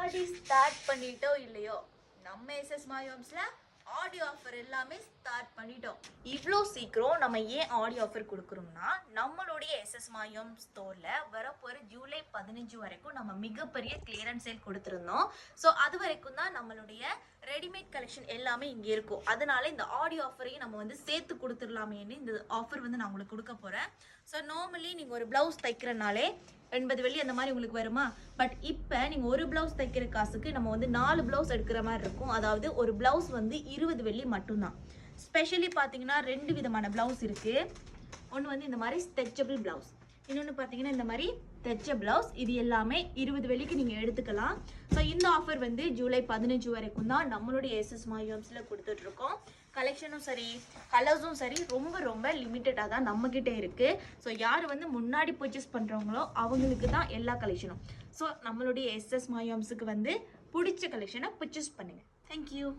ஆடி start பண்ணிட்டோ இல்லையோ, நம்ம எஸ்எஸ் மாயோம்ஸ்ல ஆடி ஆஃபர் எல்லாமே ஸ்டார்ட் பண்ணிட்டோம். இவ்வளோ சீக்கிரம் நம்ம ஏன் ஆடி ஆஃபர் கொடுக்குறோம்னா, நம்மளுடைய எஸ்எஸ் மாயோம் ஸ்டோர்ல வரப்போகிற ஜூலை 15 வரைக்கும் நம்ம மிகப்பெரிய கிளியரன்ஸ் சேல் கொடுத்துருந்தோம். ஸோ அது வரைக்கும் தான் நம்மளுடைய ரெடிமேட் கலெக்ஷன் எல்லாமே இங்கே இருக்கும். அதனால இந்த ஆடி ஆஃபரையும் நம்ம வந்து சேர்த்து கொடுத்துடலாமேன்னு இந்த ஆஃபர் வந்து நான் உங்களுக்கு கொடுக்க போகிறேன். ஸோ நார்மலி நீங்கள் ஒரு ப்ளவுஸ் தைக்கிறனாலே 80 வெள்ளி அந்த மாதிரி உங்களுக்கு வருமா? பட் இப்போ நீங்கள் ஒரு ப்ளவுஸ் தைக்கிற காசுக்கு நம்ம வந்து 4 ப்ளவுஸ் எடுக்கிற மாதிரி இருக்கும். அதாவது ஒரு ப்ளவுஸ் வந்து 20 வெள்ளி மட்டும்தான். ஸ்பெஷலி பார்த்தீங்கன்னா 2 விதமான ப்ளவுஸ் இருக்குது. ஒன்று வந்து இந்த மாதிரி ஸ்ட்ரெச்சபிள் ப்ளவுஸ், இன்னொன்று பார்த்தீங்கன்னா இந்த மாதிரி தைச்ச ப்ளவுஸ். இது எல்லாமே 20 வெள்ளிக்கு நீங்கள் எடுத்துக்கலாம். ஸோ இந்த ஆஃபர் வந்து ஜூலை 15 வரைக்கும் தான் நம்மளுடைய எஸ்எஸ் மாயோம்ஸில் கொடுத்துட்ருக்கோம். கலெக்ஷனும் சரி, கலர்ஸும் சரி, ரொம்ப ரொம்ப லிமிட்டடாக தான் நம்மக்கிட்ட இருக்குது. ஸோ யார் வந்து முன்னாடி பர்ச்சேஸ் பண்ணுறவங்களோ அவங்களுக்கு தான் எல்லா கலெக்ஷனும். ஸோ நம்மளுடைய எஸ்எஸ் மாயோம்ஸுக்கு வந்து பிடிச்ச கலெக்ஷனை பர்ச்சேஸ் பண்ணுங்கள். தேங்க்யூ.